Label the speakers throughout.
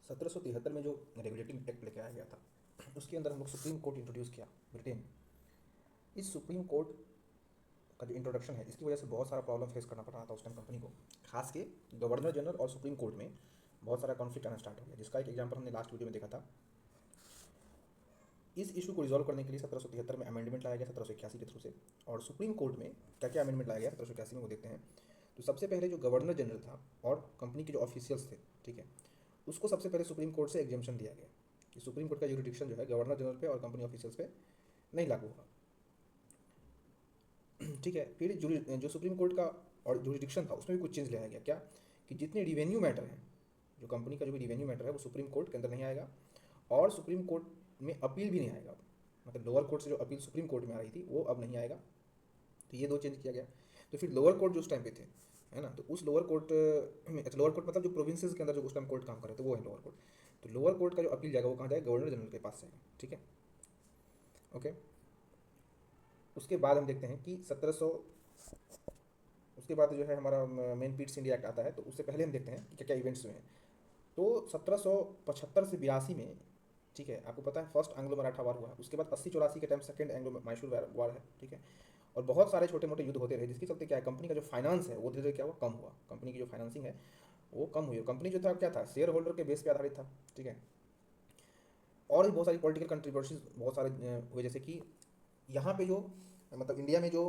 Speaker 1: 1773 में जो regulating act लेके आया गया था, उसके अंदर हम लोग सुप्रीम कोर्ट इंट्रोड्यूस किया ब्रिटेन। इस सुप्रीम कोर्ट का जो इंट्रोडक्शन है, इसकी वजह से बहुत सारा प्रॉब्लम फेस करना पड़ रहा था उस टाइम कंपनी को। खास के गवर्नर जनरल और सुप्रीम कोर्ट में बहुत सारा कॉन्फ्लिक्ट आना स्टार्ट हो गया, जिसका एक एग्जाम्पल हमने लास्ट वीडियो में देखा था। इस इशू को रिजॉल्व करने के लिए 1773 में अमेंडमेंट लाया गया 1781 के थ्रू से। और सुप्रीम कोर्ट में क्या क्या अमेंडमेंट लाया गया 1781 में, वो देखते हैं। तो सबसे पहले जो गवर्नर जनरल था और कंपनी के जो ऑफिशियल्स थे, ठीक है, उसको सबसे पहले सुप्रीम कोर्ट से एग्जेम्पशन दिया गया कि सुप्रीम कोर्ट का जुरिडिक्शन जो है गवर्नर जनरल पे और कंपनी ऑफिशियल्स पे नहीं लागू होगा। ठीक है, फिर जो सुप्रीम कोर्ट का और जुरिडिक्शन था उसमें भी कुछ चेंज लाया गया। क्या कि जितने रिवेन्यू मैटर हैं, जो कंपनी का जो भी रिवेन्यू मैटर है, वो सुप्रीम कोर्ट के अंदर नहीं आएगा और सुप्रीम कोर्ट में अपील भी नहीं आएगा। मतलब लोअर कोर्ट से जो अपील सुप्रीम कोर्ट में आ रही थी वो अब नहीं आएगा। तो ये दो चेंज किया गया। तो फिर लोअर कोर्ट जो उस टाइम पे थे, है ना, तो उस लोअर कोर्ट में, अच्छा लोअर कोर्ट मतलब जो प्रोविंसेस के अंदर जो उस टाइम कोर्ट काम कर रहे थे वो है लोअर कोर्ट। तो लोअर कोर्ट का जो अपील जाएगा वो कहाँ जाएगा, गवर्नर जनरल के पास जाएगा। ठीक है, ओके। उसके बाद हम देखते हैं कि 1700, उसके बाद जो है हमारा मेन पीट्स इंडिया एक्ट आता है। तो उससे पहले हम देखते हैं कि क्या क्या इवेंट्स हुए हैं। तो 1775 से 82 में, ठीक है, आपको पता है फर्स्ट एंग्लो मराठा वार हुआ है। उसके बाद 80-84 के टाइम सेकंड एंग्लो मैसूर वार है। ठीक है, और बहुत सारे छोटे मोटे युद्ध होते रहे, जिसके चलते क्या है, कंपनी का जो फाइनेंस है वो धीरे धीरे क्या हुआ, कम हुआ। कंपनी की जो फाइनेंसिंग है वो कम हुई। कंपनी जो था क्या था, शेयर होल्डर के बेस पे आधारित था। ठीक है, और भी बहुत सारी पॉलिटिकल कंट्रीवर्सीज बहुत सारे हुए, जैसे कि यहाँ पे जो, मतलब इंडिया में जो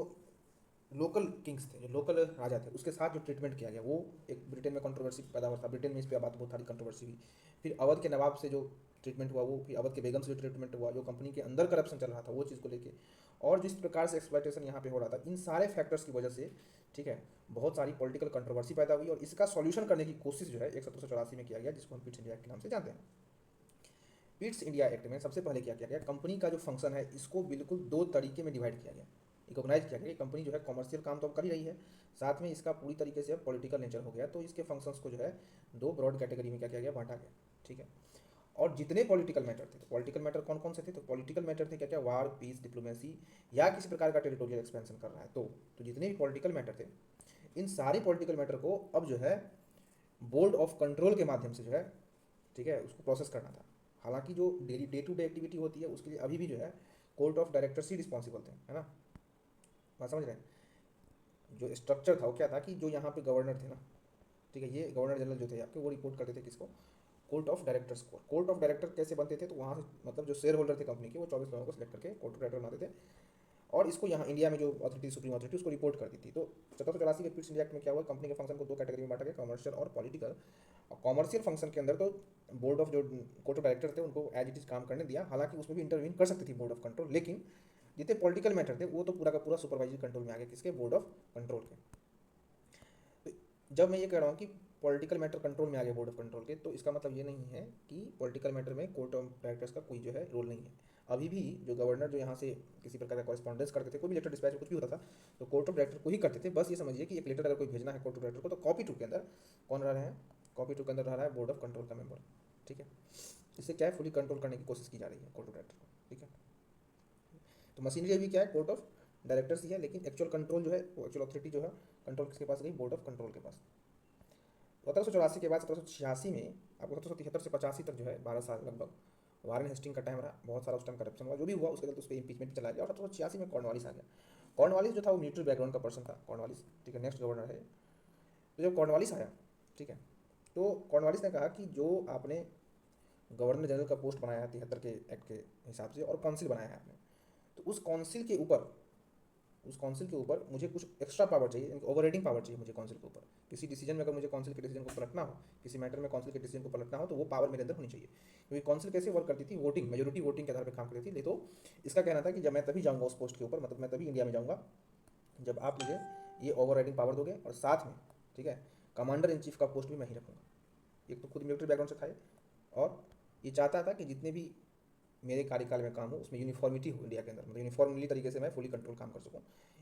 Speaker 1: लोकल किंग्स थे, जो लोकल राजा थे, उसके साथ जो ट्रीटमेंट किया गया वो एक ब्रिटेन में कंट्रोवर्सी पैदा हुआ था। ब्रिटेन में इस पर बात बहुत सारी कंट्रोवर्सी हुई। फिर अवध के नवाब से जो ट्रीटमेंट हुआ वो, फिर अवध के बेगम से जो ट्रीटमेंट हुआ, जो कंपनी के अंदर करप्शन चल रहा था वो चीज़ को लेके, और जिस प्रकार से एक्सप्लॉयटेशन यहाँ पे हो रहा था, इन सारे फैक्टर्स की वजह से, ठीक है, बहुत सारी पॉलिटिकल कंट्रोवर्सी पैदा हुई। और इसका सॉल्यूशन करने की कोशिश जो है एक 1784 में किया गया, जिसको हम पिट्स इंडिया के नाम से जानते हैं। पिट्स इंडिया एक्ट में सबसे पहले क्या किया गया, कंपनी का जो फंक्शन है इसको बिल्कुल दो तरीके में डिवाइड किया गया, रिकॉग्नाइज किया गया। कंपनी जो है कॉमर्शियल काम तो कर ही रही है, साथ में इसका पूरी तरीके से पॉलिटिकल नेचर हो गया। तो इसके फंक्शंस को जो है दो ब्रॉड कैटेगरी में क्या किया गया, बांटा गया। ठीक है, और जितने पॉलिटिकल मैटर थे, तो पॉलिटिकल मैटर कौन कौन से थे, तो पॉलिटिकल मैटर थे क्या क्या, वार, पीस, डिप्लोमेसी, या किसी प्रकार का टेरिटोरियल एक्सपेंशन कर रहा है, तो जितने भी पॉलिटिकल मैटर थे, इन सारे पॉलिटिकल मैटर को अब जो है बोर्ड ऑफ कंट्रोल के माध्यम से जो है, ठीक है, उसको प्रोसेस करना था। हालांकि जो daily day to day activity होती है उसके लिए अभी भी जो है कोर्ट ऑफ डायरेक्टर्स ही रिस्पॉन्सिबल थे, है ना, बात समझ रहे हैं। जो स्ट्रक्चर था वो क्या था कि जो यहाँ पे गवर्नर थे ना, ठीक है, ये गवर्नर जनरल जो थे आपके, वो रिपोर्ट करते थे किसको, कोर्ट ऑफ डायरेक्टर्स को। कोर्ट ऑफ डायरेक्टर कैसे बनते थे, तो वहाँ से मतलब जो शेयर होल्डर थे कंपनी के, वो 24 लोगों को सिलेक्ट करके कोर्ट ऑफ डायरेक्टर बनाते थे, और इसको यहाँ इंडिया में जो अथॉरिटी, सुप्रीम अथॉरिटी, उसको रिपोर्ट करती थी। तो 1784 के पिट्स इंडिया एक्ट में क्या हुआ, कंपनी के फंक्शन को दो कैटेगरी में बांटा गया, कमर्शियल और पॉलिटिकल। और कॉमर्शियल फंक्शन के अंदर तो बोर्ड ऑफ जो कोर्ट ऑफ डायरेक्टर थे उनको एज इट इज काम करने दिया। हालांकि उसमें भी इंटरवीन कर सकती थी बोर्ड ऑफ कंट्रोल, लेकिन जितने पॉलिटिकल मैटर थे वो तो पूरा का पूरा सुपरवाइजरी कंट्रोल में आ गया, किसके, बोर्ड ऑफ कंट्रोल के। तो जब मैं ये कह रहा हूँ कि पॉलिटिकल मैटर कंट्रोल में आ गया बोर्ड ऑफ कंट्रोल के, तो इसका मतलब ये नहीं है कि पॉलिटिकल मैटर में कोर्ट ऑफ डायरेक्टर्स का कोई जो है रोल नहीं है। अभी भी जो गवर्नर जो यहाँ से किसी प्रकार का कॉरेस्पॉन्डेंस करते थे, कोई भी लेटर डिस्पैच कुछ भी होता था, तो कोर्ट ऑफ डायरेक्टर को ही करते थे। बस ये समझिए कि एक लेटर अगर कोई भेजना है कोर्ट ऑफ डायरेक्टर को, तो कॉपी टू के अंदर कौन रह रहे हैं, कॉपी टू के अंदर रह रहा है बोर्ड ऑफ कंट्रोल का मेंबर। ठीक है, इससे क्या है, फुली कंट्रोल करने की कोशिश की जा रही है कोर्ट ऑफ डायरेक्टर को। ठीक है, तो मशीनरी अभी क्या है, कोर्ट ऑफ डायरेक्टर्स ही है, लेकिन एक्चुअल कंट्रोल जो है, वो एक्चुअल अथॉरिटी जो है कंट्रोल किसके पास गई, बोर्ड ऑफ कंट्रोल के पास। 1784 के बाद 1786 में आपको 1773 से 85 तक जो है 12 साल लगभग वारन हेस्टिंग का टाइम रहा। बहुत सारा उस टाइम करप्शन हुआ, जो भी हुआ उसके चलते उस पर इम्पीचमेंट चला गया। और 1786 में कॉर्नवालिस आ गया। कॉर्नवालिस जो था वो मिलिट्री बैकग्राउंड का पर्सन था, कॉर्नवालिस, ठीक है, नेक्स्ट गवर्नर है। तो जब कॉर्नवालिस आया, ठीक है, तो कॉर्नवालिस ने कहा कि जो आपने गवर्नर जनरल का पोस्ट बनाया है 73 के एक्ट के हिसाब से, और काउंसिल बनाया है आपने, तो उस काउंसिल के ऊपर, उस काउंसिल के ऊपर मुझे कुछ एक्स्ट्रा पावर चाहिए, ओवर राइडिंग पावर चाहिए मुझे काउंसिल के ऊपर। किसी डिसीजन में अगर मुझे काउंसिल के डिसीजन को पलटना हो, किसी मैटर में काउंसिल के डिसीजन को पलटना हो, तो वो पावर मेरे अंदर होनी चाहिए। क्योंकि काउंसिल कैसे वर्क करती थी, वोटिंग, मेजोरिटी वोटिंग के आधार पर काम करती थी। तो इसका कहना था कि जब मैं तभी जाऊँगा उस पोस्ट के ऊपर, मतलब मैं तभी इंडिया में जाऊँगा जब आप मुझे ये ओवर राइडिंग पावर दोगे, और साथ में, ठीक है, कमांडर इन चीफ का पोस्ट भी मैं ही रखूँगा। एक तो खुद मिलिट्री बैकग्राउंड से था, और ये चाहता था कि जितने भी मेरे कार्यकाल में काम हो उसमें यूनिफॉर्मिटी हो इंडिया के अंदर, मतलब यूनिफॉर्मली तरीके से मैं फुली कंट्रोल काम कर सकूँ।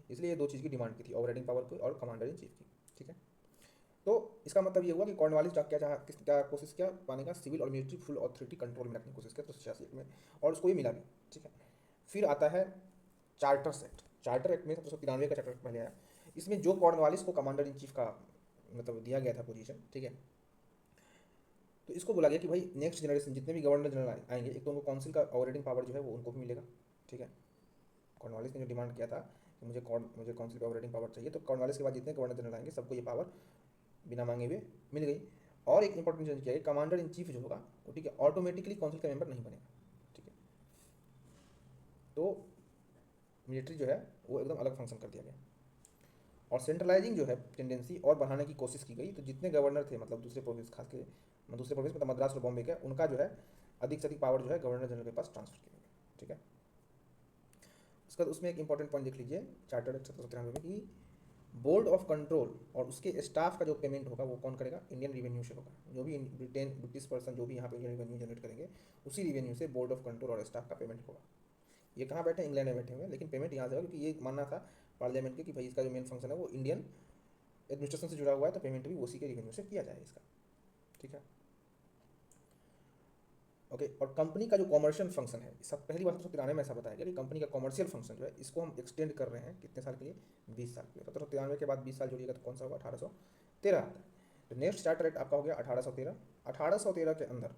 Speaker 1: इसलिए ये दो चीज़ की डिमांड की थी, ओवर राइडिंग पावर की और कमांडर इन चीफ की। ठीक है, तो इसका मतलब ये हुआ कि कॉर्नवालिस क्या कोशिश किया पाने का, सिविल और मिलिट्री फुल अथॉरिटी कंट्रोल में रखने की कोशिश किया, तो 86 में, और उसको ये मिला भी। ठीक है, फिर आता है चार्टर्स एक्ट। चार्टर एक्ट में 1793 का चार्टर पहले आया। इसमें जो कॉर्नवालिस को कमांडर इन चीफ का मतलब दिया गया था पोजीशन, ठीक है, तो इसको बोला गया कि भाई नेक्स्ट जनरेशन जितने भी गवर्नर जनरल आएंगे, एक तो उनको काउंसिल का ओवरराइडिंग पावर जो है वो उनको भी मिलेगा, ठीक है। कॉर्नवालिस ने जो डिमांड किया था कि मुझे काउंसिल का ओवरराइडिंग पावर चाहिए, तो कॉर्नवालिस के बाद जितने गवर्नर जनरल आएंगे सबको ये पावर बिना मांगे हुए मिल गई। और एक इंपॉर्टेंट चेंज किया है, कमांडर इन चीफ जो होगा वो, ठीक है, ऑटोमेटिकली काउंसिल का मेंबर नहीं बनेगा, ठीक है। तो मिलिट्री जो है वो एकदम अलग फंक्शन कर दिया गया। और सेंट्रलाइजिंग जो है टेंडेंसी और बढ़ाने की कोशिश की गई, तो जितने गवर्नर थे मतलब दूसरे प्रोविंस, खास के दूसरे प्रोविंस मतलब मद्रास और बॉम्बे के, उनका जो है अधिक से अधिक पावर जो है गवर्नर जनरल के पास ट्रांसफर किया गया, ठीक है। उसके बाद उसमें एक इंपॉर्टेंट पॉइंट देख लीजिए चार्टर्ड एक्ट 1793 में कि बोर्ड ऑफ कंट्रोल और उसके स्टाफ का जो पेमेंट होगा वो कौन करेगा, इंडियन रिवेन्यू से होगा। जो भी ब्रिटिश पर्सन जो भी यहाँ पे इंडियन रिवेन्यू जनरेट करेंगे, उसी रिवेन्यू से बोर्ड ऑफ कंट्रोल और स्टाफ का पेमेंट होगा। ये कहाँ बैठे हैं, इंग्लैंड में बैठे हुए हैं, लेकिन पेमेंट यहाँ से होगा, क्योंकि ये मानना था पार्लियामेंट के कि भाई इसका जो मेन फंक्शन है वो इंडियन एडमिनिस्ट्रेशन से जुड़ा हुआ है, तो पेमेंट भी उसी के रिवेन्यू से किया जाए इसका, ठीक है। ओके, और कंपनी का जो कॉमर्शियल फंक्शन है, सब पहली बार 1793 में ऐसा बताया गया कि कंपनी का कॉमर्शियल फंक्शन जो है इसको हम एक्सटेंड कर रहे हैं कितने साल के लिए, 20 साल के लिए। 1793 के बाद 20 साल जोड़िएगा तो कौन सा होगा, 1813 आता है। तो नेक्स्ट चार्टर एक्ट आपका हो गया 1813। 1813 के अंदर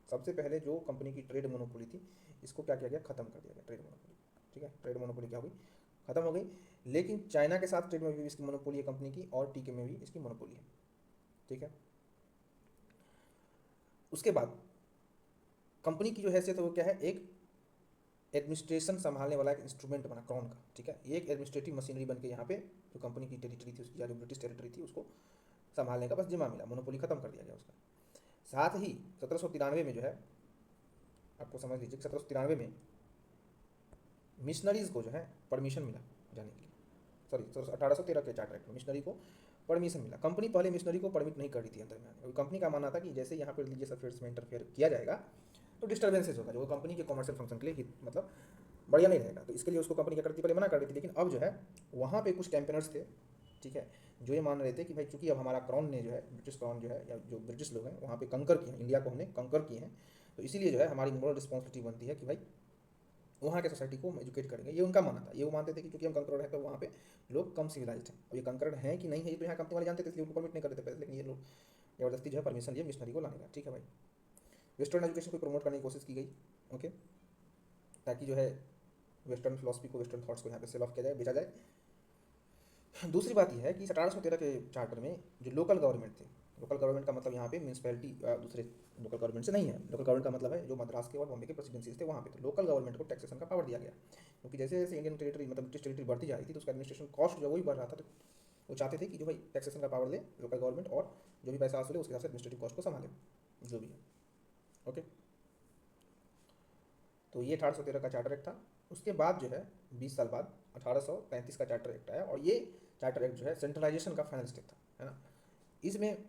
Speaker 1: सबसे पहले जो कंपनी की ट्रेड मोनोपोली थी, इसको क्या किया गया, खत्म कर दिया गया, ट्रेड मोनोपोली, ठीक है। ट्रेड मोनोपोली क्या हुई, खत्म हो गई। लेकिन चाइना के साथ ट्रेड में भी इसकी मोनोपोली है कंपनी की, और टीके में भी इसकी मोनोपोली है, ठीक है। उसके बाद कंपनी की जो हैसियत है वो क्या है, एक एडमिनिस्ट्रेशन संभालने वाला एक इंस्ट्रूमेंट बना क्राउन का, ठीक है। ये एक एडमिनिस्ट्रेटिव मशीनरी बन के यहाँ पे जो कंपनी की टेरिटरी थी उसकी, या जो ब्रिटिश टेरिटरी थी उसको संभालने का बस जिम्मा मिला, मोनोपोली खत्म कर दिया गया उसका। साथ ही 1793 में जो है, आपको समझ लीजिए 1793 में मिशनरीज को जो है परमिशन मिला जाने के लिए, सॉरी 1813 के चार्टर एक्ट में मिशनरी को परमिशन मिला। कंपनी पहले मिशनरी को परमिट नहीं कर रही थी अंदर में आने, कंपनी का मानना था कि जैसे यहाँ पे रिलीजियस अफेयर्स में इंटरफेयर किया जाएगा तो डिस्टर्बेंसेस होगा, जो कंपनी के कॉमर्शियल फंक्शन के लिए मतलब बढ़िया नहीं रहेगा, तो इसके लिए उसको कंपनी क्या करती, पहले मना कर रही थी। लेकिन अब जो है वहाँ पे कुछ कैंपेनर्स थे, ठीक है, जो ये मान रहे थे कि भाई चूंकि अब हमारा क्राउन ने जो है, ब्रिटिश क्राउन जो है या जो ब्रिटिश लोग हैं वहाँ पे कंकर किए हैं, इंडिया को हमने कंकर किए हैं, तो इसीलिए जो है हमारी मोरल रिस्पॉन्सिबिलिटी बनती है कि भाई वहाँ के सोसाइटी को हम एजुकेट करेंगे। ये उनका मानना था, ये वो मानते थे कि चूंकि हम कंकर्ड हैं तो वहाँ पे लोग कम सिविलाइज्ड हैं। अब ये कंकर्ड हैं कि नहीं है ये तो यहाँ कंपनी वाले जानते थे, इसलिए उनको परमिट नहीं करते थे पहले, लेकिन ये लोग जबरदस्ती जो है परमिशन लिए मिशनरी को लाने का, ठीक है भाई। वेस्टर्न एजुकेशन को प्रमोट करने की कोशिश की गई, ओके, ताकि जो है वेस्टर्न फिलोसफी को, वेस्टर्न थॉट्स को यहाँ पे सेल ऑफ किया जाए, बेचा जाए। दूसरी बात यह है कि 1813 के चार्टर में जो लोकल गवर्नमेंट थे, लोकल गवर्नमेंट का मतलब यहाँ पे म्यूनसिपैलिटी दूसरे लोकल गवर्नमेंट से नहीं है, लोकल गवर्नमेंट का मतलब है जो मद्रास के और बॉम्बे के प्रेसिडेंसीज थे वहाँ पे, तो लोकल गवर्नमेंट को टैक्सेशन का पावर दिया गया, क्योंकि जैसे जैसे इंडियन टेरिटरी मतलब ब्रिटिश टेरिटरी बढ़ती जा रही थी तो उसका एडमिनिस्ट्रेशन कॉस्ट जो वही बढ़ रहा था, तो वो चाहते थे कि जो भाई टैक्सेशन का पावर ले लोकल गवर्नमेंट, और जो भी पैसा हासिल है उसके हिसाब से एडमिनिस्ट्रेटिव कॉस्ट को संभाले, जो भी है, ओके। तो ये 1813 का चार्टर एक्ट था। उसके बाद जो है 20 साल बाद 1835 का चार्टर एक्ट आया, और ये चार्टर एक्ट जो है सेंट्रलाइजेशन का फाइनल स्टेप था, है ना। इसमें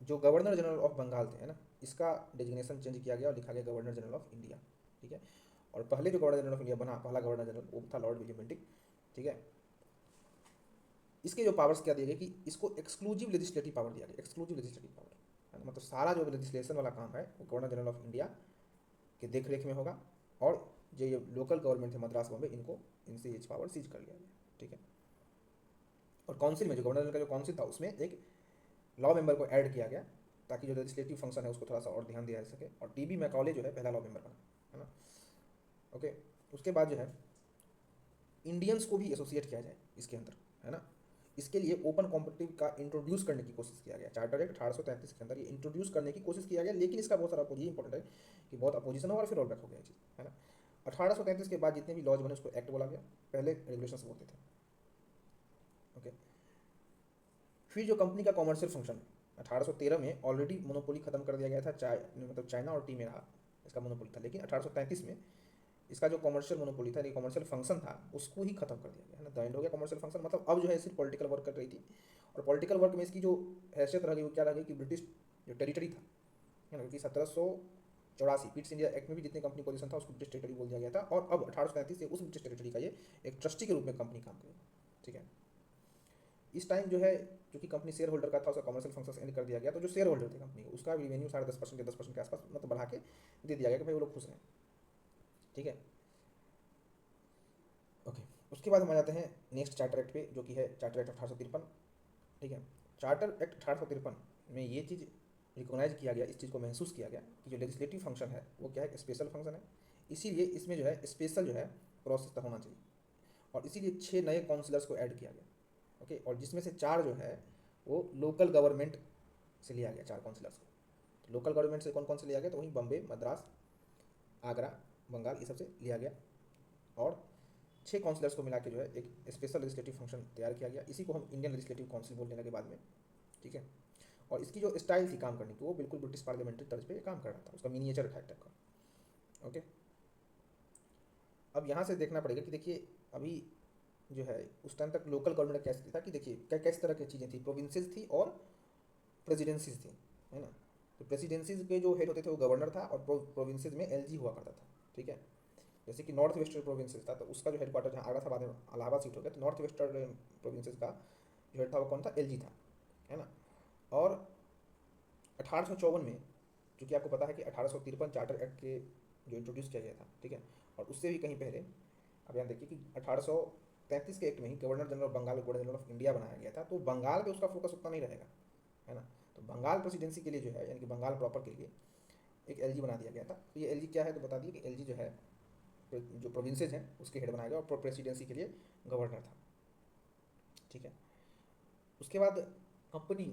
Speaker 1: जो गवर्नर जनरल ऑफ बंगाल थे, है ना, इसका डेजिग्नेशन चेंज किया गया और लिखा गया गवर्नर जनरल ऑफ इंडिया, ठीक है। और पहले जो गवर्नर जनरल ऑफ इंडिया बना, पहला गवर्नर जनरल वो था लॉर्ड विलियम बेंटिक, ठीक है। इसके जो पावर्स क्या दिए गए कि इसको एक्सक्लूसिव लेजिस्लेटिव पावर दिया गया, एक्सक्लूसिव लेजिस्लेटिव पावर, है ना, मतलब सारा जो लेजिस्लेशन वाला काम है वो गवर्नर जनरल ऑफ इंडिया के देख रेख में होगा, और जो ये लोकल गवर्नमेंट है मद्रास बॉम्बे, इनको इनसे ये पावर सीज कर लिया गया, ठीक है। और काउंसिल में जो गवर्नर जनरल का जो काउंसिल था उसमें एक लॉ मेंबर को ऐड किया गया, ताकि जो लेजिस्लेटिव फंक्शन है उसको थोड़ा सा और ध्यान दिया जा सके, और टीबी मैकॉले जो है पहला लॉ मेंबर बना, है ना, ओके। उसके बाद जो है इंडियंस को भी एसोसिएट किया जाए इसके अंदर, है ना। इसके लिए ओपन कॉम्पिटिटिव का इंट्रोड्यूस करने की कोशिश किया गया, चार्टर एक्ट 1833 के अंदर ये इंट्रोड्यूस करने की कोशिश किया गया, लेकिन इसका बहुत सारा अपोजिशन इंपॉर्टेंट है कि बहुत अपोजिशन हो और फिर रोल बैक हो गया चीज़, है ना। 1833 के बाद जितने भी लॉज बने उसको एक्ट बोला गया, पहले रेगुलेशंस बोलते थे, ओके। फिर जो कंपनी का कॉमर्शियल फंक्शन है, 1813 में ऑलरेडी मोनोपोली खत्म कर दिया गया था, मतलब चाइना और टी में रहा इसका मोनोपोली था, लेकिन 1833 में इसका जो कॉमर्शियल मोनोपोली था, कॉमर्शियल फंक्शन था, उसको ही खत्म कर दिया गया, है ना। द एंड हो गया कॉमर्शियल फंक्शन, मतलब अब जो है सिर्फ पॉलिटिकल वर्क कर रही थी, और पॉलिटिकल वर्क में इसकी जो हैसियत रह गई वो क्या रह गई कि ब्रिटिश जो टेरिटरी था, है ना, क्योंकि 1784 ईस्ट इंडिया एक्ट में भी जितनी कंपनी पोजीशन था उसको ब्रिटिश टेरिटरी बोल दिया गया था, और अब 1833 से उस ब्रिटिश टेरिटरी का ये एक ट्रस्टी के रूप में कंपनी काम करेगी, ठीक है। इस टाइम जो है क्योंकि कंपनी शेयर होल्डर का था, उसका कमर्शियल फंक्शन एंड कर दिया गया, तो जो शेयर होल्डर थे कंपनी को उसका रेवेन्यू 10.5% या 10% के आसपास मतलब बढ़ा के दे दिया गया कि भाई वो लोग खुश हैं, ठीक है, ओके। उसके बाद हम आ जाते हैं नेक्स्ट चार्टर एक्ट पे, जो कि है चार्टर एक्ट 1853, ठीक है। चार्टर एक्ट 1853 में ये चीज़ रिकॉग्नाइज किया गया, इस चीज़ को महसूस किया गया कि जो लेजिस्लेटिव फंक्शन है वो क्या है, स्पेशल फंक्शन है, इसीलिए इसमें जो है स्पेशल जो है प्रोसेस होना चाहिए, और इसीलिए 6 नए काउंसिलर्स को ऐड किया गया। ओके, और जिसमें से 4 जो है वो लोकल गवर्नमेंट से लिया गया, 4 काउंसिलर्स को। तो लोकल गवर्नमेंट से कौन कौन से लिया गया, तो वहीं बम्बे, मद्रास, आगरा, बंगाल, ये सबसे लिया गया, और 6 काउंसिलर्स को मिला के जो है एक स्पेशल लेजिस्लेटिव फंक्शन तैयार किया गया। इसी को हम इंडियन लेजिस्लेटिव काउंसिल बोलने लगे बाद में, ठीक है। और इसकी जो स्टाइल थी काम करने की वो बिल्कुल ब्रिटिश पार्लियामेंट्री तर्ज पे काम कर रहा था, उसका मिनिएचर था टाइप का। ओके, अब यहाँ से देखना पड़ेगा कि देखिए अभी जो है उस टाइम तक लोकल गवर्नमेंट कैसे था कि देखिए किस तरह की चीज़ें थी, प्रोविंसेस थी और प्रेसिडेंसीज थी, है ना। तो प्रेसिडेंसीज के जो हेड होते थे वो गवर्नर था, और प्रोविंसेस में एलजी हुआ करता था, ठीक है। जैसे कि नॉर्थ वेस्टर्न प्रोविंसेस था तो उसका जो हेडक्वार्टर जहाँ आगरा था, बाद में इलाहाबाद शिफ्ट हो गया, तो नॉर्थ वेस्टर्न प्रोविंसेस का जो हेड था वो कौन था, एलजी था, है ना। और 1854 में, क्योंकि आपको पता है कि 1853 चार्टर एक्ट के जो इंट्रोड्यूस किया गया था, ठीक है, और उससे भी कहीं पहले अब यहाँ देखिए कि 1833 के एक्ट में ही governor general of Bengal, governor general of India बनाया गया था। तो बंगाल पे उसका फोकस उतना नहीं रहेगा, है ना। तो बंगाल प्रेसिडेंसी के लिए जो है, यानी कि बंगाल प्रॉपर के लिए एक एलजी बना दिया गया था। तो ये एलजी क्या है, तो बता दिए कि एलजी जो है जो प्रोविंसेज हैं उसके हेड बनाया गया, और प्रेसिडेंसी के लिए गवर्नर था, ठीक है। उसके बाद कंपनी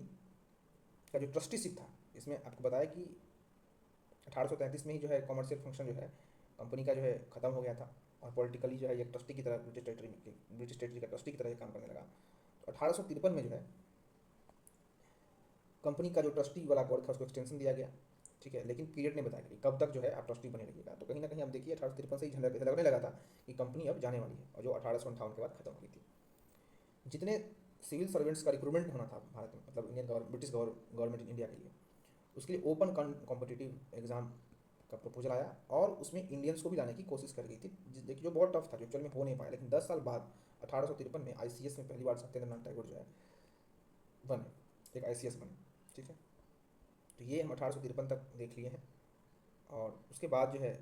Speaker 1: का जो ट्रस्टीशिप था, इसमें आपको बताया कि 1833 में ही जो है कॉमर्शियल फंक्शन जो है कंपनी का जो है ख़त्म हो गया था, और पॉलिटिकली जो है एक ट्रस्टी की तरह ब्रिटिश टेरिटरी का ट्रस्टी की तरह काम करने लगा। तो 1853 में जो है कंपनी का जो ट्रस्टी वाला बोर्ड था उसको एक्सटेंशन दिया गया, ठीक है, लेकिन पीरियड नहीं बताया कि कब तक जो है आप ट्रस्टी बने रहिएगा। तो कहीं ना कहीं आप देखिए 1853 से ही झलकने लगा था कि कंपनी अब जाने वाली है, और जो 1858 के बाद खत्म हुई थी। जितने सिविल सर्वेंट्स का रिक्रूटमेंट होना था भारत में, मतलब ब्रिटिश गवर्नमेंट इन इंडिया के लिए, उसके लिए ओपन कॉम्पिटिटिव एग्जाम का प्रपोजल आया, और उसमें इंडियंस को भी लाने की कोशिश कर गई थी, देखिए जो बहुत टफ था, जो एक्चुअल में हो नहीं पाया। लेकिन 10 साल बाद 1853 में आईसीएस में पहली बार सत्येंद्रनाथ टैगोर जो है बने, एक आईसीएस बने, ठीक है। तो ये हम 1853 तक देख लिए हैं। और उसके बाद जो है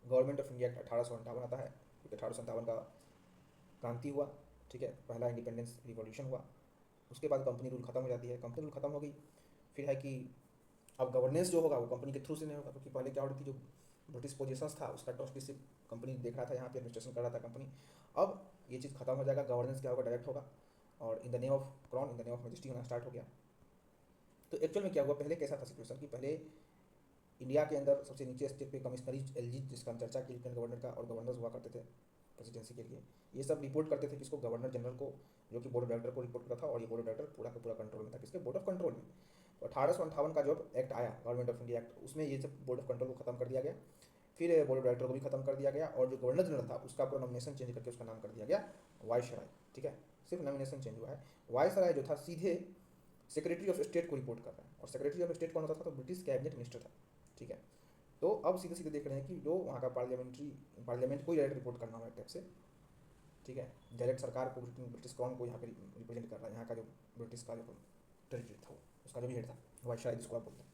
Speaker 1: गवर्नमेंट ऑफ इंडिया एक्ट 1858 आता है, क्योंकि 1857 का क्रांति हुआ, ठीक है, पहला इंडिपेंडेंस रिवॉल्यूशन हुआ। उसके बाद कंपनी रूल खत्म हो जाती है, कंपनी रूल खत्म हो गई, फिर है कि अब गवर्नेंस जो होगा वो कंपनी के थ्रू से नहीं होगा, क्योंकि पहले क्या हो रही थी, जो ब्रिटिश पोजीशंस था उसका ट्रस्टीशिप कंपनी देख रहा था, यहाँ पे एडमिनिस्ट्रेशन कर रहा था कंपनी। अब ये चीज़ खत्म हो जाएगा, गवर्नेंस क्या होगा, डायरेक्ट होगा, और in the name of crown, in the name of majesty होना स्टार्ट हो गया। तो एक्चुअल में क्या हुआ, पहले कैसा था सिचुएशन कि पहले इंडिया के अंदर सबसे नीचे स्टेट पे कमिश्नरी एलजी, जिसका हम चर्चा की, लेफ्टिनेंट गवर्नर का, और गवर्नर्स हुआ करते थे प्रेसिडेंसी के लिए। ये सब रिपोर्ट करते थे किसको, गवर्नर जनरल को, जो कि बोर्ड ऑफ डायरेक्टर को रिपोर्ट करता था, और ये बोर्ड ऑफ डायरेक्टर पूरा का पूरा कंट्रोल में था, किसके, बोर्ड ऑफ कंट्रोल में। तो 1858 का जब एक्ट आया, गवर्नमेंट ऑफ इंडिया एक्ट, उसमें ये सब बोर्ड ऑफ कंट्रोल को खत्म कर दिया गया, फिर बोर्ड ऑफ डायरेक्टर को भी खत्म कर दिया गया, और जो गवर्नर जनरल था उसका पूरा नॉमिनेशन चेंज करके उसका नाम कर दिया गया वायसराय, ठीक है। सिर्फ नॉमिनेशन चेंज हुआ है। वायसराय जो था सीधे सेक्रेटरी ऑफ स्टेट को रिपोर्ट कर रहा है, और सेक्रेटरी ऑफ स्टेट कौन होता था, तो ब्रिटिश कैबिनेट मिनिस्टर था, ठीक है। तो अब सीधे सीधे देख रहे हैं कि जो वहाँ का पार्लियामेंट को ही डायरेक्ट रिपोर्ट करना है टाइप से, ठीक है। डायरेक्ट सरकार को, ब्रिटिश क्रॉन को यहाँ पे रिप्रेजेंट कर रहा है, यहाँ का जो ब्रिटिश का जो टेरिटरी था उसका जो भी हेड था, वायसराय जिसको आप बोलते हैं।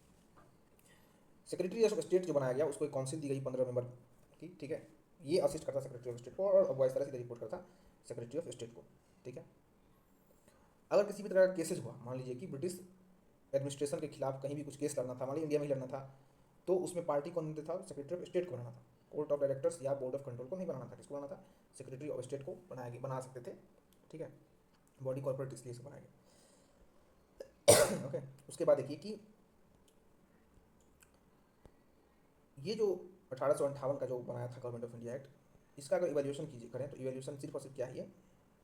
Speaker 1: सेक्रेटरी ऑफ स्टेट जो बनाया गया उसको एक काउंसिल दी गई 15 मेंबर की, ठीक है। ये असिस्ट करता सेक्रेटरी ऑफ स्टेट को, और वायसराय सीधे रिपोर्ट करता सेक्रेटरी ऑफ स्टेट को, ठीक है। अगर किसी भी तरह का केसेज हुआ, मान लीजिए कि ब्रिटिश एडमिनिस्ट्रेशन के खिलाफ कहीं भी कुछ केस लड़ना था, मान लीजिए इंडिया में ही लड़ना था, तो उसमें पार्टी कौन बनता था, सेक्रेटरी ऑफ स्टेट को बनाना था। कोर्ट ऑफ डायरेक्टर्स या बोर्ड ऑफ कंट्रोल को नहीं बनाना था, किसको बनाना था, सेक्रेटरी ऑफ स्टेट को बना सकते थे, ठीक है। बॉडी कॉर्पोरेट इसलिए से बनाया गया। ओके, उसके बाद देखिए कि ये जो 1858 का जो बनाया था गवर्नमेंट ऑफ इंडिया एक्ट, इसका अगर इवैल्यूएशन करें तो इवैल्यूएशन सिर्फ और सिर्फ क्या ही है,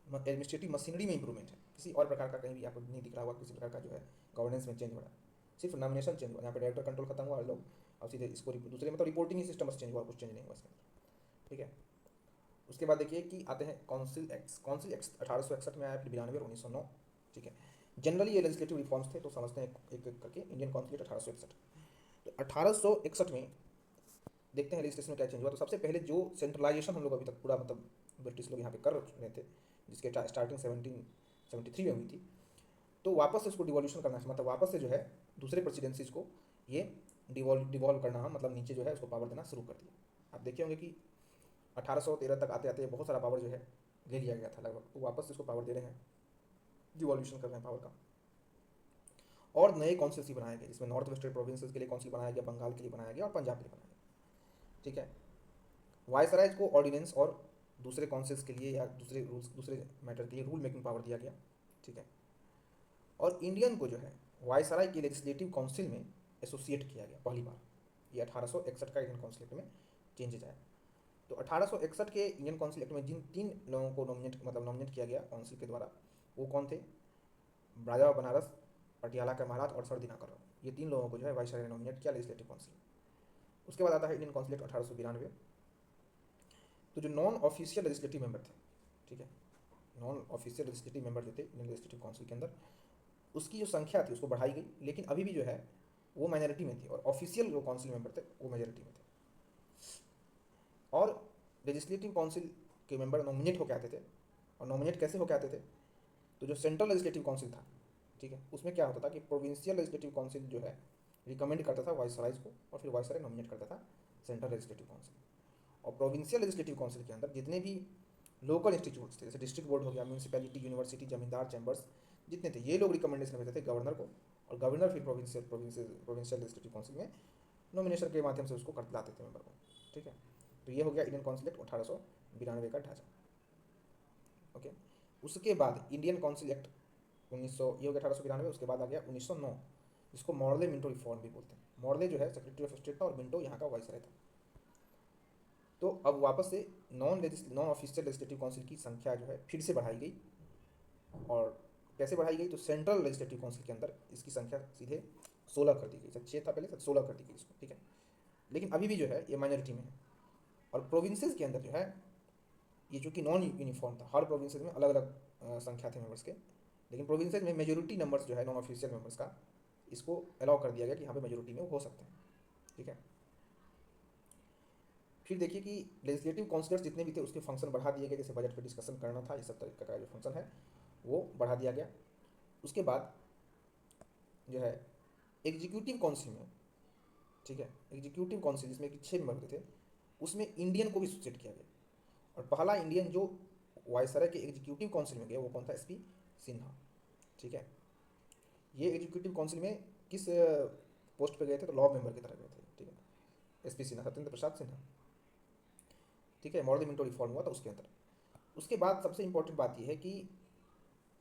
Speaker 1: एडमिनिस्ट्रेटिव मशीनरी में इंप्रूवमेंट है। किसी और प्रकार का कहीं भी आपको नहीं दिख रहा होगा, किसी प्रकार का जो है गवर्नेंस में चेंज हो रहा है, सिर्फ नॉमिनेशन चेंज हुआ, यहाँ पे डायरेक्टर कंट्रोल खत्म हुआ, लोग अब सीधे इसको दूसरे, मतलब रिपोर्टिंग ही सिस्टम बस चेंज हुआ, कुछ चेंज नहीं हुआ इसके अंदर, ठीक है। उसके बाद देखिए कि आते हैं काउंसिल एक्ट्स 1861 में आया, फिर 92 और 1909, ठीक है। जनरली ये लेजिस्लेटिव रिफॉर्म्स थे, तो समझते हैं एक एक करके। इंडियन काउंसिल एक्ट 1861, तो 1861 में देखते हैं लेजिस्लेशन में क्या चेंज हुआ। तो सबसे पहले जो सेंट्रलाइजेशन हम लोग अभी तक पूरा, मतलब ब्रिटिश लोग यहाँ पे कर रहे थे, जिसके स्टार्टिंग 1773 में हुई थी, तो वापस से उसको डिवोल्यूशन करना, मतलब वापस से जो है दूसरे प्रेसिडेंसीज को ये डिवॉल्व करना, मतलब नीचे जो है उसको पावर देना शुरू कर दिया। आप देखे होंगे कि 1813 तक आते आते बहुत सारा पावर जो है ले लिया गया था लगभग, तो वापस से इसको पावर दे रहे हैं, डिवॉल्यूशन कर रहे हैं पावर का। और नए काउंसिल्स भी बनाए गए, जिसमें नॉर्थ वेस्टर्न प्रोविंसेस के लिए काउंसिल बनाया गया, बंगाल के लिए बनाया गया और पंजाब के लिए बनाया गया। ठीक है, वायसरायज को ऑर्डिनेंस और दूसरे काउंसिल्स के लिए या दूसरे रूल्स, दूसरे मैटर के लिए रूल मेकिंग पावर दिया गया। ठीक है, और इंडियन को जो है वायसराय के लेजिस्लेटिव काउंसिल में एसोसिएट किया गया पहली बार। ये 1861 का इंडियन काउंसिल एक्ट में चेंजेज आया। तो 1861 के इंडियन काउंसिल एक्ट में जिन 3 लोगों को नॉमिनेट किया गया काउंसिल के द्वारा, वो कौन थे? राजा बनारस, पटियाला का महाराज और सर दिनाकर राव। ये 3 लोगों को जो है वायसराय ने नॉमिनेट किया लेजिस्लेटिव काउंसिल। उसके बाद आता है इंडियन काउंसिल एक्ट 1892। तो जो नॉन ऑफिशियल लेजिस्लेटिव मेंबर थे, ठीक है, नॉन ऑफिशियल लेजिस्लेटिव मेंबर जो थे इंडियन लेजिस्लेटिव काउंसिल के अंदर, उसकी जो संख्या थी उसको बढ़ाई गई, लेकिन अभी भी जो है वो माइनॉरिटी में थी, और ऑफिशियल जो काउंसिल मेंबर थे वो मेजोरिटी में थे। और लेजिस्लेटिव काउंसिल के मेंबर नॉमिनेट होकर आते थे, और नॉमिनेट कैसे होकर आते थे? तो जो सेंट्रल लेजिस्लेटिव काउंसिल था, ठीक है, उसमें क्या होता था कि प्रोविंशियल लेजिस्लेटिव काउंसिल जो है रिकमेंड करता था वायसरायज को, और फिर वायसराय नॉमिनेट करता था सेंट्रल लेजिस्लेटिव काउंसिल। और प्रोविंशियल लेजिस्लेटिव काउंसिल के अंदर जितने भी लोकल इंस्टीट्यूट्स थे, जैसे डिस्ट्रिक्ट बोर्ड हो गया, म्यूनसिपैलिटी, यूनिवर्सिटी, जमींदार चैम्बर्स, जितने थे, ये लोग रिकमेंडेशन भेजते थे गवर्नर को, और गवर्नर फिर प्रोविंशियल लेजिस्लेटिव काउंसिल में नॉमिनेशन के माध्यम से उसको कर लाते थे मेंबर को। ठीक है, तो ये हो गया इंडियन काउंसिल एक्ट 1892 का ढांचा। ओके, उसके बाद इंडियन काउंसिल एक्ट 1900, ये हो गया 1892। उसके बाद आ गया 1909, जिसको मॉर्ले मिंटो रिफॉर्म भी बोलते हैं। मॉर्ले जो है सेक्रेटरी ऑफ स्टेट था और मिंटो यहाँ का वाइसराय था। तो अब वापस से नॉन ऑफिशियल लेजिस्लेटिव काउंसिल की संख्या जो है फिर से बढ़ाई गई। और कैसे बढ़ाई गई? तो सेंट्रल लेजिस्लेटिव काउंसिल के अंदर इसकी संख्या सीधे 16 कर दी गई। जब 6 था पहले, तब 16 कर दी गई इसको। ठीक है, लेकिन अभी भी जो है ये माइनॉरिटी में है। और प्रोविंसेस के अंदर जो है ये चूँकि नॉन यूनिफॉर्म था, हर प्रोविंसेस में अलग अलग संख्या थे मेंबर्स के, लेकिन प्रोविंसेस में मेजोरिटी नंबर्स जो है नॉन ऑफिशियल मेंबर्स का, इसको अलाउ कर दिया गया कि यहाँ पे मेजोरिटी में हो सकते हैं। ठीक है, फिर देखिए कि लेजिस्लेटिव काउंसिलर्स जितने भी थे उसके फंक्शन बढ़ा दिए गए, जैसे बजट पे डिस्कशन करना था, ये सब तरीके का जो फंक्शन है वो बढ़ा दिया गया। उसके बाद जो है एग्जीक्यूटिव काउंसिल में, ठीक है, एग्जीक्यूटिव काउंसिल जिसमें कि 6 मेंबर होते थे, उसमें इंडियन को भी एसोसिएट किया गया। और पहला इंडियन जो वायसराय के एग्जीक्यूटिव काउंसिल में गया वो कौन था? एसपी सिन्हा। ठीक है, ये एग्जीक्यूटिव काउंसिल में किस पोस्ट पे गए थे? तो लॉ मेंबर की तरह गए थे। ठीक है, एसपी सिन्हा, सत्येंद्र प्रसाद सिन्हा। ठीक है, मॉडल मिंटो रिफॉर्म हुआ था उसके अंदर। उसके बाद सबसे इंपॉर्टेंट बात यह है कि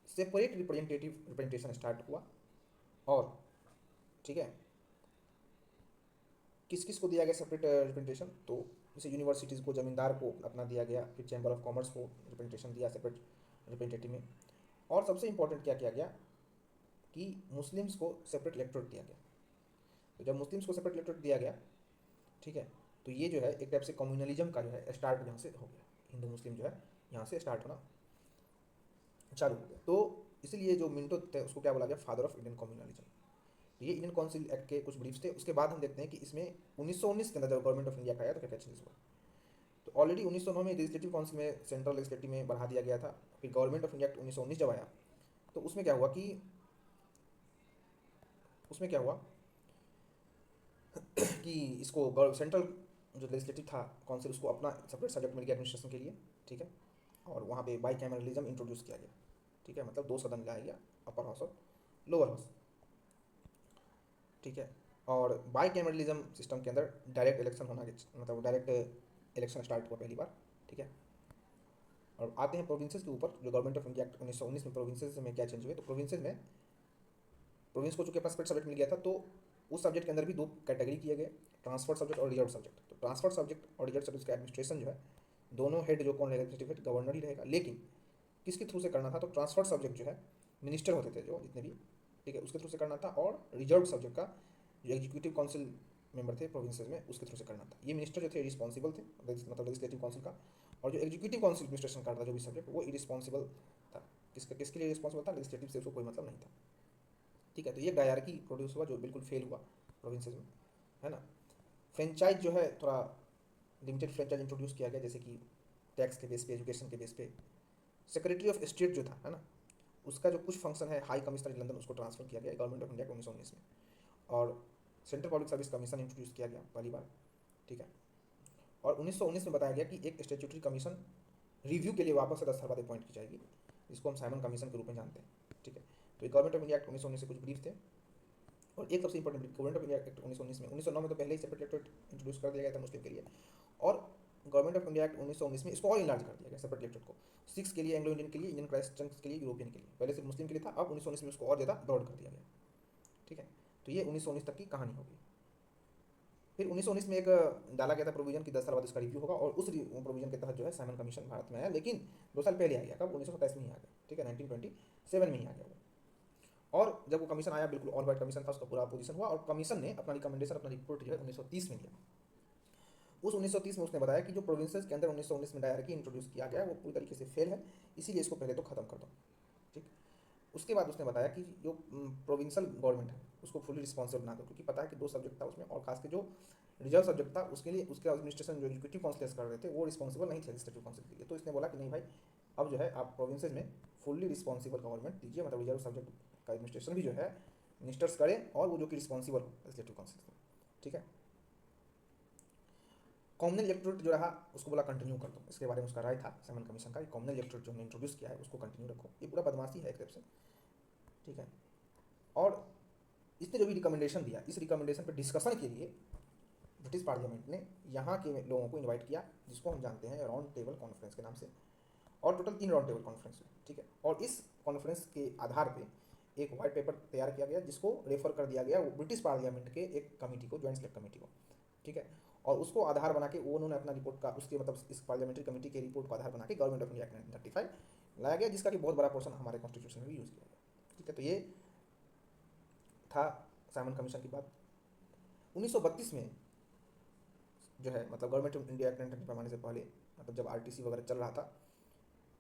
Speaker 1: सेपरेट रिप्रेजेंटेशन स्टार्ट हुआ। और ठीक है, किस किस को दिया गया सेपरेट रिप्रेजेंटेशन? तो जैसे यूनिवर्सिटीज़ को, जमींदार को अपना दिया गया, फिर चैम्बर ऑफ कॉमर्स को रिप्रेजेंटेशन दिया सेपरेट रिप्रेजेंटेटिव में। और सबसे इंपॉर्टेंट क्या किया गया कि मुस्लिम्स को सेपरेट इलेक्टोरेट दिया गया। तो जब मुस्लिम्स को सेपरेट इलेक्टोरेट दिया गया, ठीक है, तो ये जो है एक टाइप से कम्युनलिज्म का जो है स्टार्ट यहाँ से हो गया। हिंदू मुस्लिम जो है यहाँ से स्टार्ट होना चालू हो गया। तो इसीलिए जो मिंटो थे उसको क्या बोला गया? Father of Indian communalism. ये इंडियन काउंसिल एक्ट के कुछ ब्रीफ्स थे। उसके बाद हम देखते हैं कि इसमें 1919 के अंदर जब गवर्नमेंट ऑफ इंडिया का आया तो क्या क्या चेंजेस हुआ। तो ऑलरेडी 1909 में लेजिस्लेटिव काउंसिल में, सेंट्रल लेजिस्लेटिव में बढ़ा दिया गया था। फिर गवर्नमेंट ऑफ इंडिया एक्ट 1919 जब आया तो उसमें क्या हुआ कि कि इसको सेंट्रल जो लेजिस्लेटिव था काउंसिल, उसको अपना सेपरेट सब्जेक्ट मिल गया एडमिनिस्ट्रेशन के लिए। ठीक है, और वहाँ पे बाई कैमरलिज्म इंट्रोड्यूस किया गया। ठीक है, मतलब 2 सदन लाया गया, अपर हाउस और लोअर हाउस। ठीक है, और बाई कैमरलिज्म सिस्टम के अंदर डायरेक्ट इलेक्शन होना, मतलब डायरेक्ट इलेक्शन स्टार्ट हुआ पहली बार। ठीक है, और आते हैं प्रोविंसेस के ऊपर। जो गवर्नमेंट ऑफ इंडिया एक्ट 1919 में प्रोविंसेस में क्या चेंज हुए? तो प्रोविंसेस में प्रोविंस को चूँकि अपना सेपरेट सब्जेक्ट मिल गया था, तो उस सब्जेक्ट के अंदर भी 2 कैटेगरी किए गए, ट्रांसफर सब्जेक्ट और रिजर्व सब्जेक्ट। तो ट्रांसफर सब्जेक्ट और रिजर्व सब्जेक्ट का एडमिनिस्ट्रेशन जो है, दोनों हेड जो कौन रहेगा? एग्जीक्यूटिव हेड गवर्नर ही रहेगा। लेकिन किसके थ्रू से करना था? तो ट्रांसफर सब्जेक्ट जो है मिनिस्टर होते थे जो जितने भी, ठीक है, उसके थ्रू से करना था। और रिजर्व सब्जेक्ट का जो एग्जीक्यूटिव काउंसिल मेंबर थे प्रोविंसेस में, उसके थ्रू से करना था। ये मिनिस्टर जो थे रिस्पॉन्सिबल थे, मतलब लेजिस्लेटिव काउंसिल का। और जो एग्जीक्यूटिव काउंसिल एडमिनिस्ट्रेशन करता था जो भी सब्जेक्ट, वो इरिस्पॉन्सिबल था। किसके लिए रिस्पॉन्सिबल था? लेजिस्लेटिव से उसको कोई मतलब नहीं था। ठीक है, तो ये डायरकी प्रोड्यूस हुआ जो बिल्कुल फेल हुआ प्रोविंसेस में, है ना। फ्रेंचाइज जो है थोड़ा लिमिटेड फ्रेंचाइज इंट्रोड्यूस किया गया, जैसे कि टैक्स के बेस पे, एजुकेशन के बेस पे। सेक्रेटरी ऑफ स्टेट जो था, है ना, उसका जो कुछ फंक्शन है हाई कमिश्नर इन लंदन, उसको ट्रांसफर किया गया गवर्नमेंट ऑफ इंडिया के 1919 में। और central public service commission introduce किया गया पहली बार। ठीक है, और 1919 में बताया गया कि एक स्टेचुटरी कमीशन रिव्यू के लिए वापस से 10 साल बाद अपॉइंट की जाएगी, जिसको हम साइमन कमीशन के रूप में जानते हैं। ठीक है, तो ये गवर्नमेंट ऑफ इंडिया एक्ट 1919 से कुछ ब्रीफ थे। और एक सबसे important government of India act 1919 में, 1909 में तो पहले ही सेपरेट इलेक्टोरेट इंट्रोड्यूस कर दिया गया था मुस्लिम के लिए, और गवर्नमेंट ऑफ इंडिया एक्ट 1919 में इसको और इनलार्ज कर दिया गया सेपरेट इलेक्टोरेट को, सिक्स के लिए, एंग्लो इंडियन के लिए, इंडियन क्रिश्चियंस के लिए, यूरोपियन के लिए। पहले सिर्फ मुस्लिम के लिए था, अब 1919 में उसको और ज़्यादा ब्रॉड कर दिया गया। ठीक है, तो ये 1919 तक की कहानी होगी। फिर 1919 में एक डाला गया था प्रोविजन की 10 साल बाद उसका रिव्यू होगा, और उस प्रोविजन के तहत जो है साइमन कमीशन भारत में आया, लेकिन 2 साल पहले आ गया, कब, 1927 में ही आ गया। ठीक है, 1927 में ही आ गया वो। और जब वो कमीशन आया, बिल्कुल ऑल वाइट कमीशन था, उसका पूरा अपोजिशन हुआ, और कमीशन ने अपना रिकमेंडेशन, अपना रिपोर्ट जो है 1930 में दिया। उस 1930 में उसने बताया कि जो प्रोविंसेस के अंदर 1919 में डायरेक्टली इंट्रोड्यूस किया गया वो पूरी तरीके से फेल है, इसीलिए इसको पहले तो खत्म कर दो। ठीक, उसके बाद उसने बताया कि जो प्रोविंशियल गवर्नमेंट है उसको फुली रिस्पॉन्सिबल बना दो, क्योंकि पता है कि 2 सब्जेक्ट था उसमें, और खास के जो रिजर्व सब्जेक्ट था उसके लिए उसके एडमिनिस्ट्रेशन जो एग्जीक्यूटिव काउंसिलर्स कर रहे थे वो रिस्पॉन्सिबल नहीं थे लेजिस्लेटिव काउंसिल के लिए। तो इसने बोला कि नहीं भाई, अब जो है आप प्रोविंसेस में फुल्ली रिस्पॉन्सिबल गवर्नमेंट दीजिए, मतलब रिजर्व सब्जेक्ट का एडमिनिस्ट्रेशन भी जो है मिनिस्टर्स करें, और वो जो कि रिस्पॉन्सिबल हो लेजिस्लेटिव काउंसिल से। ठीक है, कॉमनल इलेक्टोरेट जो रहा उसको बोला कंटिन्यू कर दो, इसके बारे में उसका राय था साइमन कमीशन का, कॉमनल इलेक्टोरेट जो हमने इंट्रोड्यूस किया है उसको कंटिन्यू रखो, ये पूरा बदमाशी है एक तरफ से। ठीक है, और इसने जो भी रिकमेंडेशन दिया, इस रिकमेंडेशन पर डिस्कशन के लिए ब्रिटिश पार्लियामेंट ने यहाँ के लोगों को इनवाइट किया, जिसको हम जानते हैं राउंड टेबल कॉन्फ्रेंस के नाम से, और टोटल 3 राउंड टेबल कॉन्फ्रेंस हुई। ठीक है, और इस कॉन्फ्रेंस के आधार पे एक वाइट पेपर तैयार किया गया, जिसको रेफर कर दिया गया वो ब्रिटिश पार्लियामेंट के एक कमेटी को, ज्वाइंट सेलेक्ट कमेटी को। ठीक है, और उसको आधार बना के वो उन्होंने अपना रिपोर्ट का, उसके मतलब इस पार्लियामेंट्री कमेटी के रिपोर्ट को आधार बना के गवर्नमेंट ऑफ इंडिया एक्ट 1935 लाया गया, जिसका कि बहुत बड़ा पोर्शन हमारे कॉन्स्टिट्यूशन में भी यूज़ किया गया। ठीक है, तो ये था साइमन कमीशन की बात। 1932 में जो है, मतलब गवर्नमेंट ऑफ इंडिया एक्ट 1935 आने से पहले, मतलब जब आरटीसी वगैरह चल रहा था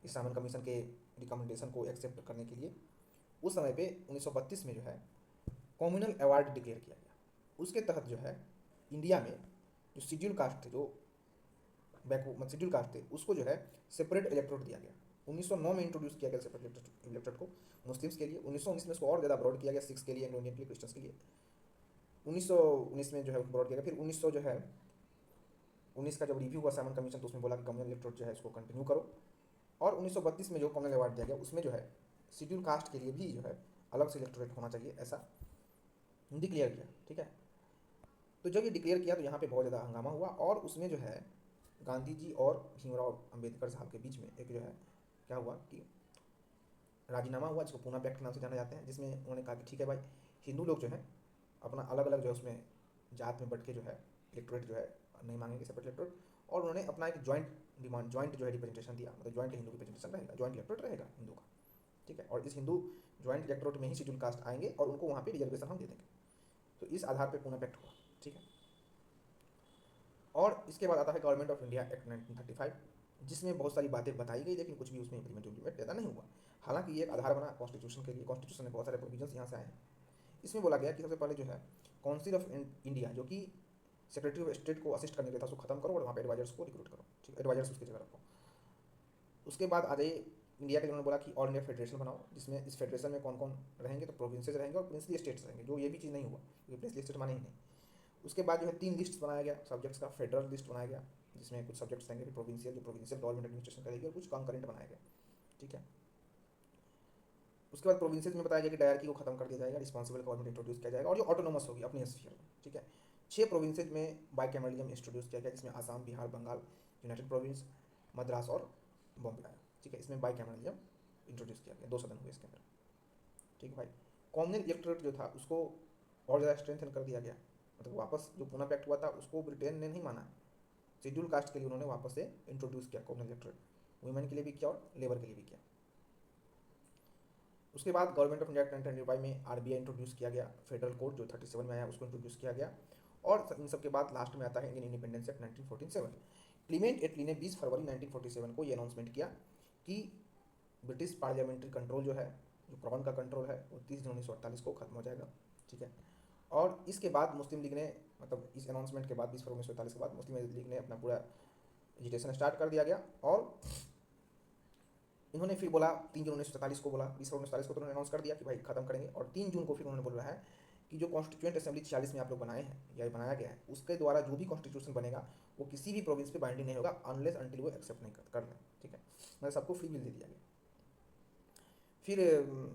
Speaker 1: इस साइमन कमीशन के रिकमेंडेशन को एक्सेप्ट करने के लिए, उस समय पे 1932 में जो है कम्युनल अवार्ड डिक्लेयर किया गया। उसके तहत जो है इंडिया में जो शेड्यूल कास्ट थे, जो बैकवर्ड शेड्यूल कास्ट थे, उसको जो है सेपरेट इलेक्टोरेट दिया गया। 1909 में इंट्रोड्यूस किया गया सेपरेट इलेक्टोरेट को मुस्लिम्स के लिए। 1919 में उसको और ज़्यादा ब्रॉड किया गया, सिक्स के लिए, एंग्लो इंडियन के लिए, क्रिश्चियंस के लिए। 1919 में जो है ब्रॉड किया गया। फिर 1900 जो है 19 का जब रिव्यू हुआ साइमन कमीशन, तो उसमें बोला कि कम्युनल इलेक्टोरेट जो है इसको कंटिन्यू करो। और 1932 में जो कम्युनल अवार्ड दिया गया उसमें जो है शेड्यूल कास्ट के लिए भी जो है अलग से इलेक्टोरेट होना चाहिए, ऐसा डिक्लेयर किया। ठीक है, तो जब ये डिक्लेयर किया तो यहाँ पे बहुत ज़्यादा हंगामा हुआ, और उसमें जो है गांधी जी और भीमराव अंबेडकर साहब के बीच में एक जो है क्या हुआ कि राजीनामा हुआ, जिसको पूना पैक्ट नाम से जाना जाते हैं, जिसमें उन्होंने कहा कि ठीक है भाई, हिंदू लोग जो है अपना अलग अलग जो है उसमें जात में बट के जो है इलेक्टोरेट जो है नहीं मांगेंगे सेपरेट इलेक्टोरेट, और उन्होंने अपना एक ज्वाइंट डिमांड, ज्वाइंट जो है रिप्रेजेंटेशन दिया, मतलब ज्वाइंट हिंदू रिप्रेजेंटेशन रहेगा, ज्वाइंट इलेक्टोरेट रहेगा हिंदू का। ठीक है, और इस हिंदू ज्वाइंट इलेक्टोरेट में ही शेड्यूल कास्ट आएंगे और उनको वहाँ पे रिजर्वेशन हम दे देंगे। तो इस आधार पर पूना पैक्ट हुआ। ठीक है, और इसके बाद आता है गवर्नमेंट ऑफ इंडिया एक्ट 1935, जिसमें बहुत सारी बातें बताई गई, लेकिन कुछ भी उसमें इम्प्लीमेंट ज़्यादा नहीं हुआ। हालांकि ये एक आधार बना कॉन्स्टिट्यूशन के लिए, कॉन्स्टिट्यूशन में बहुत सारे प्रोविजंस यहाँ से आए हैं। इसमें बोला गया कि सबसे पहले जो है काउंसिल ऑफ इंडिया, जो कि सेक्रेटरी ऑफ स्टेट को असिस्ट करने के लिए था, उसको खत्म करो और वहाँ पे एडवाइजर्स को रिक्रूट करो। ठीक है, एडवाइजर्स उसकी जगह रखो। उसके बाद आ जाइए इंडिया के, उन्होंने बोला कि ऑल इंडिया फेडरेशन बनाओ, जिसमें इस फेडरेशन में कौन कौन रहेंगे, तो प्रोविंसेज रहेंगे और प्रिंसली स्टेट्स रहेंगे, जो ये भी चीज़ नहीं हुआ, ये प्रिंसली स्टेट माने ही नहीं। उसके बाद जो है 3 लिस्ट बनाया गया सब्जेक्ट्स का, फेडरल लिस्ट बनाया गया, जिसमें कुछ सब्जेक्ट्स रहेंगे प्रोविंशियल, जो प्रोविंशियल गवर्नमेंट एडमिनिस्ट्रेशन करेगी, और कुछ कंकरेंट बनाया गया। ठीक है, उसके बाद प्रोविंसेज में बताया गया कि डायरकी को खत्म कर दिया जाएगा, रिस्पॉन्सिबल गवर्नमेंट इंट्रोड्यूस किया जाएगा, और जो ऑटोनोमस होगी अपनी स्फीयर में। ठीक है, 6 प्रोविंसेज में बाइकैमरलिज्म इंट्रोड्यूस किया गया, जिसमें आसाम, बिहार, बंगाल, यूनाइटेड प्रोविंस, मद्रास और बॉम्बे आया। ठीक है, इसमें बाइकैमरलिज्म इंट्रोड्यूस किया गया, 2 सदन हुए इसके अंदर। ठीक है भाई, कॉमनल इलेक्टोरेट जो था उसको और ज़्यादा स्ट्रेंथन कर दिया गया, मतलब वापस जो पूना पैक्ट हुआ था उसको ब्रिटेन ने नहीं माना, शेड्यूल कास्ट के लिए उन्होंने वापस से इंट्रोड्यूस किया कॉमनल इलेक्टोरेट, वुमेन के लिए भी किया और लेबर के लिए भी किया। उसके बाद गवर्नमेंट ऑफ इंडिया 1925 में आरबीआई इंट्रोड्यूस किया गया, फेडरल कोड जो 37 में आया उसको इंट्रोड्यूस किया गया, और इन सब के बाद लास्ट में आता है इंडियन इंडिपेंडेंस एक्ट 1947। क्लीमेंट एटली ने 20 फरवरी 1947 को ये अनाउंसमेंट किया कि ब्रिटिश पार्लियामेंट्री कंट्रोल जो है, जो क्राउन का कंट्रोल है, वो 30 जून 1948 को खत्म हो जाएगा। ठीक है, और इसके बाद मुस्लिम लीग ने, मतलब इस अनाउंसमेंट के बाद 20 फरवरी 1947 के बाद मुस्लिम लीग ने अपना पूरा एजिटेशन स्टार्ट कर दिया गया, और इन्होंने फिर बोला 3 जून 1947 को बोला, 20 फरवरी 1947 को तो उन्होंने अनाउंस कर दिया कि भाई खत्म करेंगे, और 3 जून को फिर उन्होंने बोल रहा है कि जो कॉन्स्टिट्यूएंट असेंबली 46 में आप लोग बनाए हैं या बनाया गया है, उसके द्वारा जो भी कॉन्स्टिट्यूशन बनेगा वो किसी भी प्रोविंस पे बाइंडिंग नहीं होगा अनलेस अनटिल वो एक्सेप्ट नहीं कर लें। ठीक है, मतलब सबको फ्री विल दे दिया गया। फिर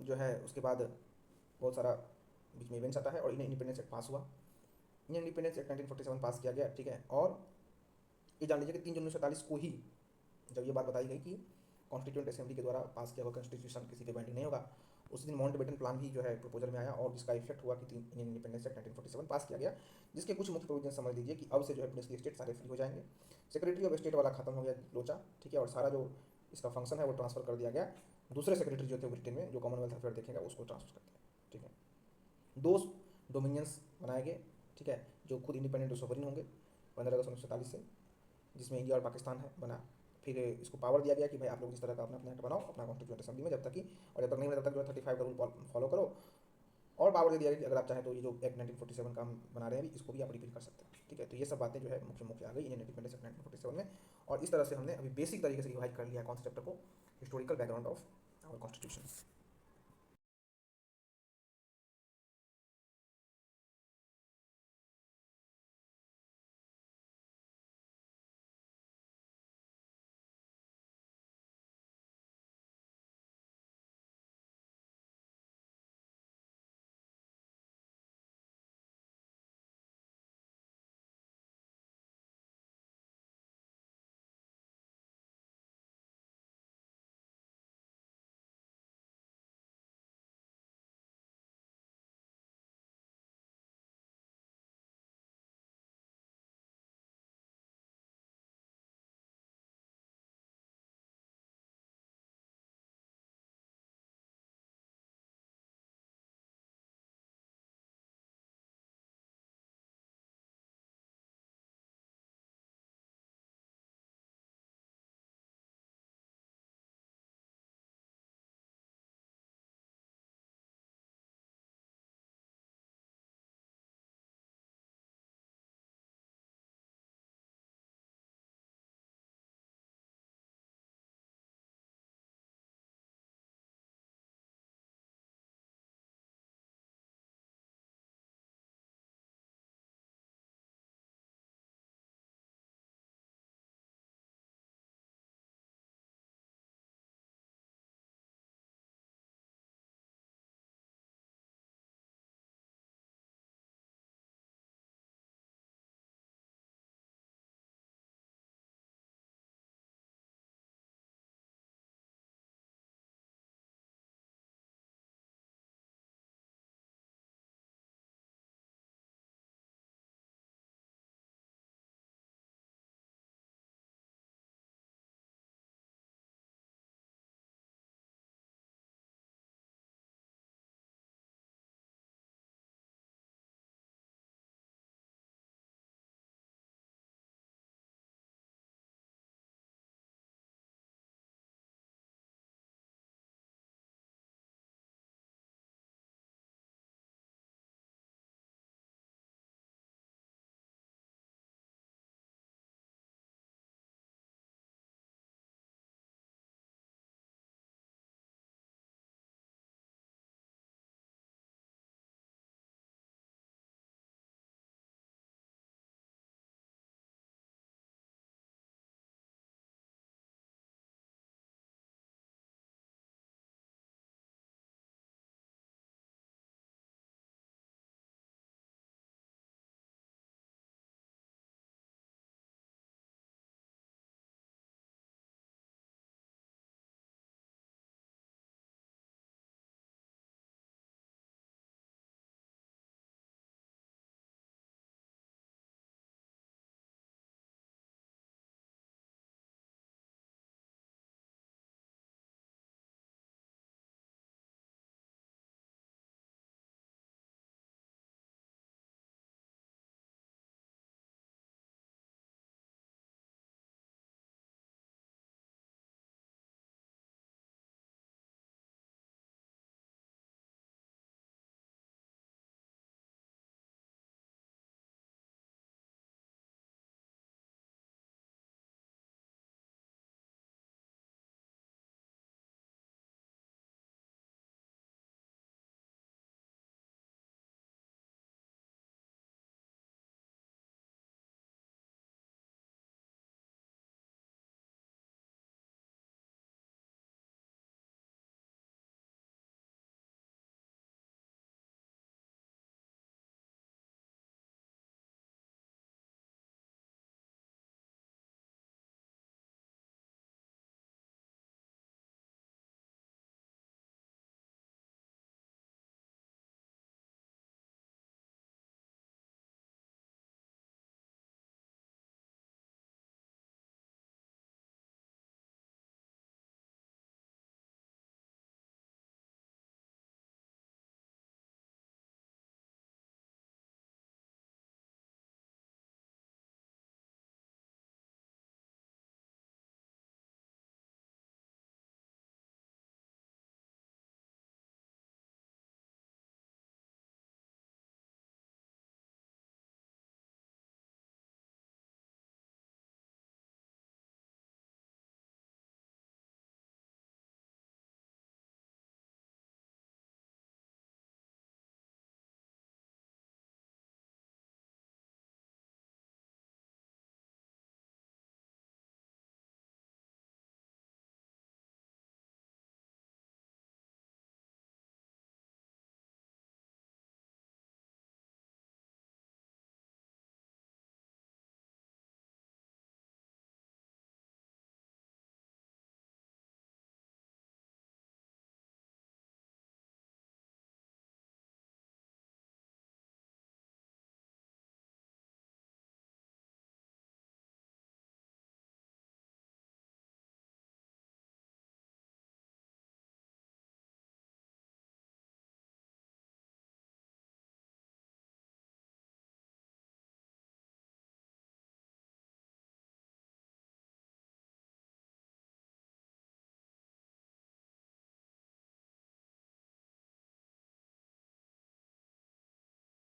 Speaker 1: जो है उसके बाद बहुत सारा बीच में इवेंट्स आता है और इंडियन इंडिपेंडेंस एक्ट पास हुआ। इंडियन इंडिपेंडेंस एक्ट 1947 पास किया गया, ठीक है। और ये जान लीजिए कि 3 जून 1947 को ही जब ये बात बताई गई कि कॉन्स्टिट्यूंट असेंबली के द्वारा पास किया हुआ कॉन्स्टिट्यूशन किसी पे बाइंडिंग नहीं होगा, उस दिन माउंटबेटन प्लान भी जो है प्रपोजल में आया और जिसका इफेक्ट हुआ कि इंडियन इंडिपेंडेंस एक्ट 1947 पास किया गया, जिसके कुछ मुख्य प्रोविजन समझ लीजिए कि अब से जो है प्रिंसली स्टेट सारे फ्री हो जाएंगे, सेक्रेटरी ऑफ स्टेट वाला खत्म हो गया लोचा, ठीक है। और सारा जो इसका फंक्शन है वो ट्रांसफर कर दिया गया दूसरे सेक्रेटरी जो थे ब्रिटेन में, जो कॉमनवेल्थ अफेयर देखेगा उसको ट्रांसफर कर दिया, ठीक है। 2 डोमिनियंस बनाए गए, ठीक है, जो खुद इंडिपेंडेंट और सोवरेन होंगे 15 अगस्त 1947 से, जिसमें इंडिया और पाकिस्तान है बना। फिर इसको पावर दिया गया कि भाई आप लोग इस तरह का अपना अपना एक्ट बनाओ अपना कॉन्स्टिट्यूंट असेंबली में, जब तक कि और जब तक नहीं बना तब तक जो है 35 का रूल फॉलो करो। और पावर दे दिया गया कि अगर आप चाहें तो ये जो एक्ट 1947 का हम बना रहे हैं इसको भी आप रिपील कर सकते हैं, ठीक है। तो ये सब बातें जो है मुख्य मुख्य आ गई इंडियन इंडिपेंडेंस एक्ट 1947 में। और इस तरह से हमने अभी बेसिक तरीके से रिवाइज कर लिया कॉन्सेप्ट को, historical background of our constitution.